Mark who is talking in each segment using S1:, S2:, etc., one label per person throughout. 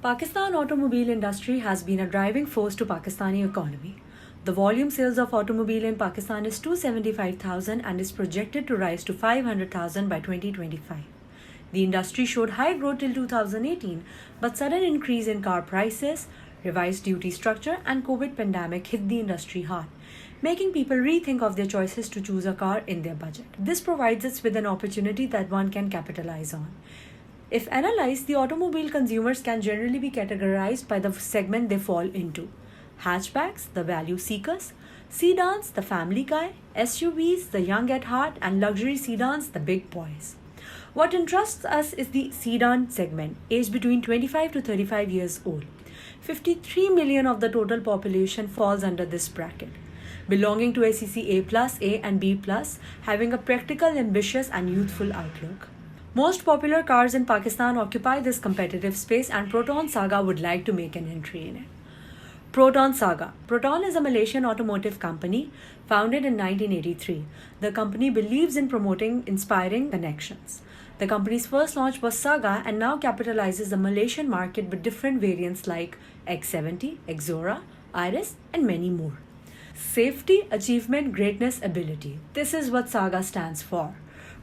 S1: Pakistan automobile industry has been a driving force to Pakistani economy. The volume sales of automobile in Pakistan is 275,000 and is projected to rise to 500,000 by 2025. The industry showed high growth till 2018, but sudden increase in car prices, revised duty structure and COVID pandemic hit the industry hard, making people rethink of their choices to choose a car in their budget. This provides us with an opportunity that one can capitalize on. If analyzed, the automobile consumers can generally be categorized by the segment they fall into. Hatchbacks, the value seekers; sedans, the family guy; SUVs, the young at heart; and luxury sedans, the big boys. What interests us is the sedan segment, aged between 25 to 35 years old. 53 million of the total population falls under this bracket, belonging to SEC A+, A and B+, having a practical, ambitious and youthful outlook. Most popular cars in Pakistan occupy this competitive space and Proton Saga would like to make an entry in it. Proton Saga. Proton is a Malaysian automotive company founded in 1983. The company believes in promoting inspiring connections. The company's first launch was Saga and now capitalizes the Malaysian market with different variants like X70, Xora, Iris and many more. Safety, achievement, greatness, ability. This is what Saga stands for.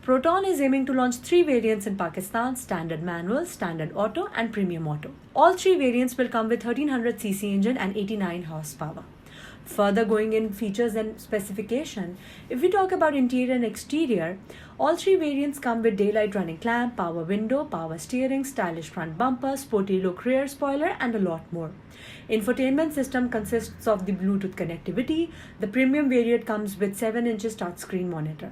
S1: Proton is aiming to launch 3 variants in Pakistan: Standard Manual, Standard Auto and Premium Auto. All 3 variants will come with 1300cc engine and 89 horsepower. Further going in features and specification, if we talk about interior and exterior, all 3 variants come with daylight running clamp, power window, power steering, stylish front bumper, sporty look rear spoiler and a lot more. Infotainment system consists of the Bluetooth connectivity. The premium variant comes with 7 inches touchscreen monitor.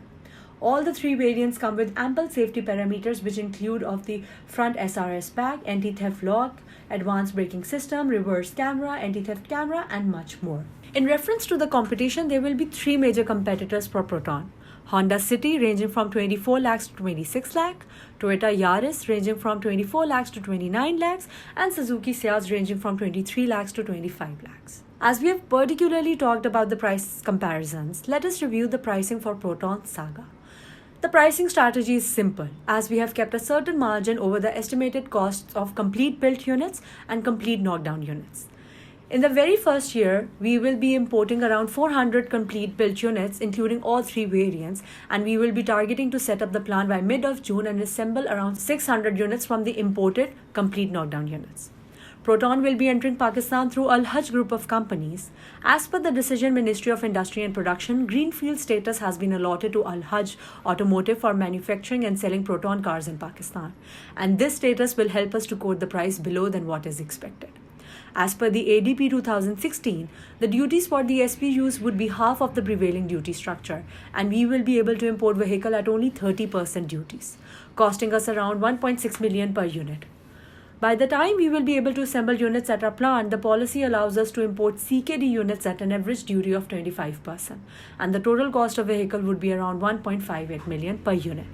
S1: All the 3 variants come with ample safety parameters which include of the front SRS pack, anti-theft lock, advanced braking system, reverse camera, anti-theft camera and much more. In reference to the competition, there will be 3 major competitors for Proton. Honda City ranging from 24 lakhs to 26 lakh, Toyota Yaris ranging from 24 lakhs to 29 lakhs and Suzuki Ciaz ranging from 23 lakhs to 25 lakhs. As we have particularly talked about the price comparisons, let us review the pricing for Proton Saga. The pricing strategy is simple, as we have kept a certain margin over the estimated costs of complete built units and complete knockdown units. In the very first year, we will be importing around 400 complete built units, including all 3 variants, and we will be targeting to set up the plant by mid of June and assemble around 600 units from the imported complete knockdown units. Proton will be entering Pakistan through Al-Hajj group of companies. As per the decision Ministry of Industry and Production, greenfield status has been allotted to Al-Hajj Automotive for manufacturing and selling Proton cars in Pakistan. And this status will help us to quote the price below than what is expected. As per the ADP 2016, the duties for the SPUs would be half of the prevailing duty structure, and we will be able to import vehicle at only 30% duties, costing us around 1.6 million per unit. By the time we will be able to assemble units at our plant, the policy allows us to import CKD units at an average duty of 25%, and the total cost of vehicle would be around 1.58 million per unit.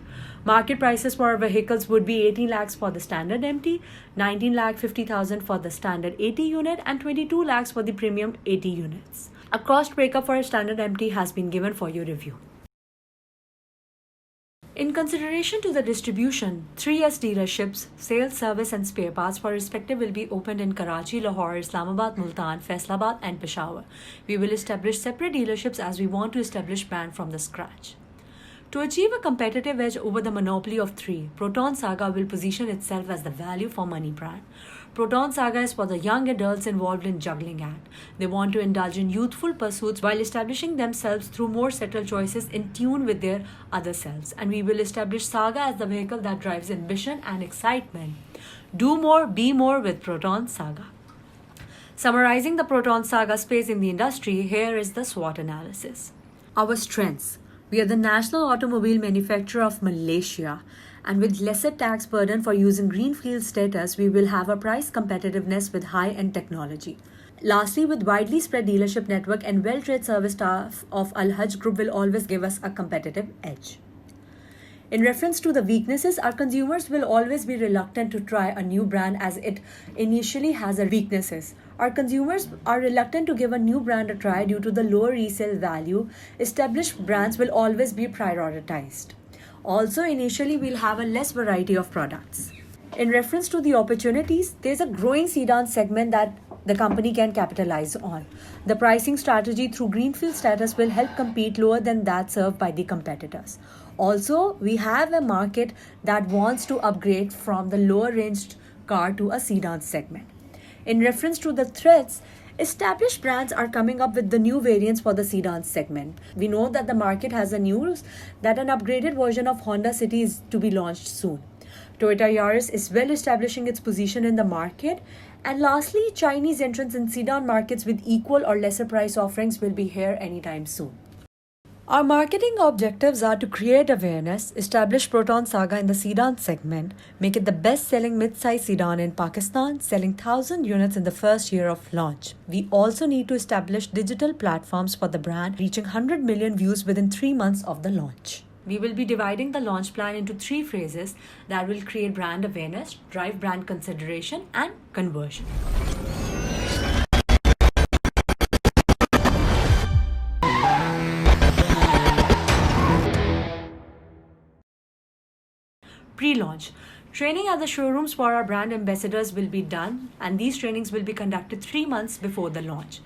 S1: Market prices for our vehicles would be 18 lakhs for the standard MT, 19 lakh 50,000 for the standard 80 unit, and 22 lakhs for the premium 80 units. A cost breakup for a standard MT has been given for your review. In consideration to the distribution, 3S dealerships, sales, service and spare parts for respective will be opened in Karachi, Lahore, Islamabad, Multan, Faisalabad and Peshawar. We will establish separate dealerships as we want to establish brand from the scratch. To achieve a competitive edge over the monopoly of 3, Proton Saga will position itself as the value for money brand. Proton Saga is for the young adults involved in juggling act. They want to indulge in youthful pursuits while establishing themselves through more settled choices in tune with their other selves. And we will establish Saga as the vehicle that drives ambition and excitement. Do more, be more with Proton Saga. Summarizing the Proton Saga space in the industry, here is the SWOT analysis. Our strengths. We are the national automobile manufacturer of Malaysia, and with lesser tax burden for using greenfield status, we will have a price competitiveness with high-end technology. Lastly, with widely spread dealership network and well-trained service staff of Al-Hajj Group will always give us a competitive edge. In reference to the weaknesses, our consumers will always be reluctant to try a new brand as it initially has weaknesses. Our consumers are reluctant to give a new brand a try due to the lower resale value. Established brands will always be prioritized. Also, initially we'll have a less variety of products. In reference to the opportunities, there's a growing sedan segment that the company can capitalize on. The pricing strategy through greenfield status will help compete lower than that served by the competitors. Also, we have a market that wants to upgrade from the lower ranged car to a sedan segment. In reference to the threats, established brands are coming up with the new variants for the sedan segment. We know that the market has a news that an upgraded version of Honda City is to be launched soon. Toyota Yaris is well establishing its position in the market. And lastly, Chinese entrants in sedan markets with equal or lesser price offerings will be here anytime soon. Our marketing objectives are to create awareness, establish Proton Saga in the sedan segment, make it the best-selling mid-size sedan in Pakistan, selling 1,000 units in the first year of launch. We also need to establish digital platforms for the brand, reaching 100 million views within 3 months of the launch. We will be dividing the launch plan into 3 phases that will create brand awareness, drive brand consideration, and conversion. Pre-launch. Training at the showrooms for our brand ambassadors will be done, and these trainings will be conducted 3 months before the launch.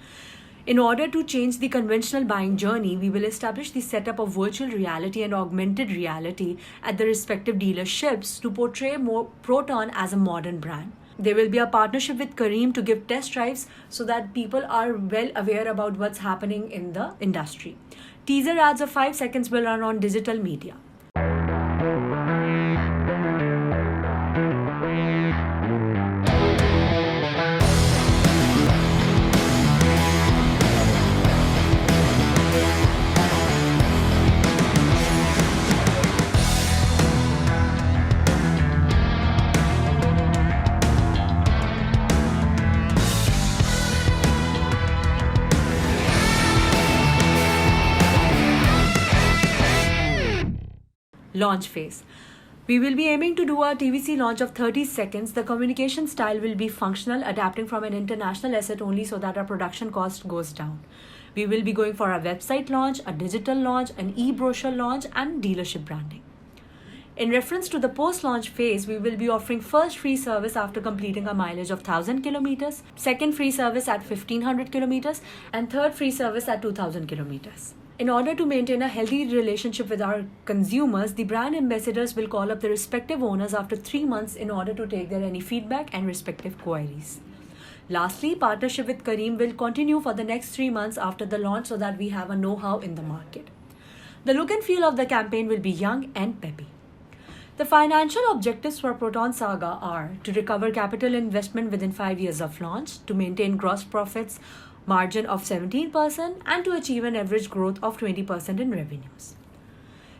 S1: In order to change the conventional buying journey, we will establish the setup of virtual reality and augmented reality at the respective dealerships to portray more Proton as a modern brand. There will be a partnership with Careem to give test drives so that people are well aware about what's happening in the industry. Teaser ads of 5 seconds will run on digital media. Launch phase. We will be aiming to do a TVC launch of 30 seconds. The communication style will be functional, adapting from an international asset only so that our production cost goes down. We will be going for a website launch, a digital launch, an e-brochure launch, and dealership branding. In reference to the post-launch phase, we will be offering first free service after completing a mileage of 1,000 kilometers, second free service at 1,500 kilometers, and third free service at 2,000 kilometers. In order to maintain a healthy relationship with our consumers, the brand ambassadors will call up the respective owners after 3 months in order to take their any feedback and respective queries. Lastly, partnership with Careem will continue for the next 3 months after the launch so that we have a know-how in the market. The look and feel of the campaign will be young and peppy. The financial objectives for Proton Saga are to recover capital investment within 5 years of launch, to maintain gross profits margin of 17%, and to achieve an average growth of 20% in revenues.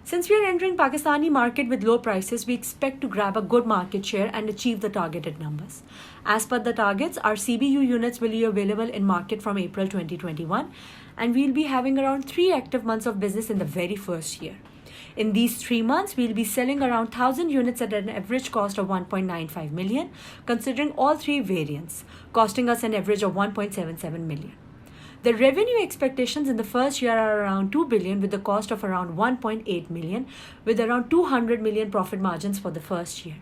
S1: Since we are entering Pakistani market with low prices, we expect to grab a good market share and achieve the targeted numbers. As per the targets, our CBU units will be available in market from April 2021, and we'll be having around 3 active months of business in the very first year. In these 3 months, we'll be selling around 1,000 units at an average cost of 1.95 million, considering all 3 variants, costing us an average of 1.77 million. The revenue expectations in the first year are around 2 billion with a cost of around 1.8 million, with around 200 million profit margins for the first year.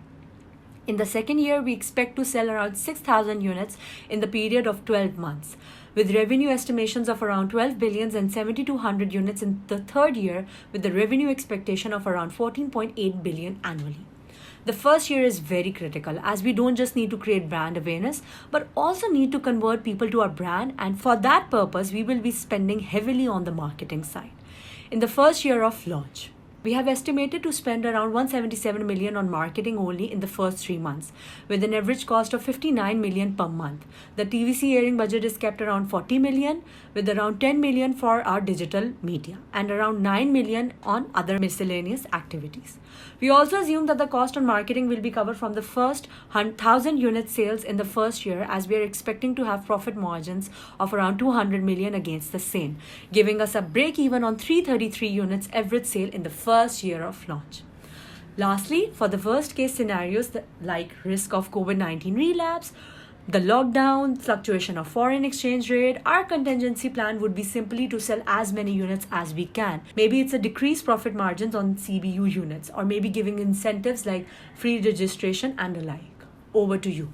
S1: In the second year, we expect to sell around 6,000 units in the period of 12 months, with revenue estimations of around 12 billion and 7,200 units in the third year, with the revenue expectation of around 14.8 billion annually. The first year is very critical as we don't just need to create brand awareness, but also need to convert people to our brand, and for that purpose, we will be spending heavily on the marketing side. In the first year of launch, we have estimated to spend around 177 million on marketing only in the first 3 months, with an average cost of 59 million per month. The TVC airing budget is kept around 40 million, with around 10 million for our digital media and around 9 million on other miscellaneous activities. We also assume that the cost on marketing will be covered from the first 1,000 unit sales in the first year, as we are expecting to have profit margins of around 200 million against the same, giving us a break even on 333 units average sale in the first year of launch. Lastly, for the worst case scenarios like risk of COVID-19 relapse, the lockdown, fluctuation of foreign exchange rate, our contingency plan would be simply to sell as many units as we can. Maybe it's a decreased profit margins on CBU units, or maybe giving incentives like free registration and the like. Over to you.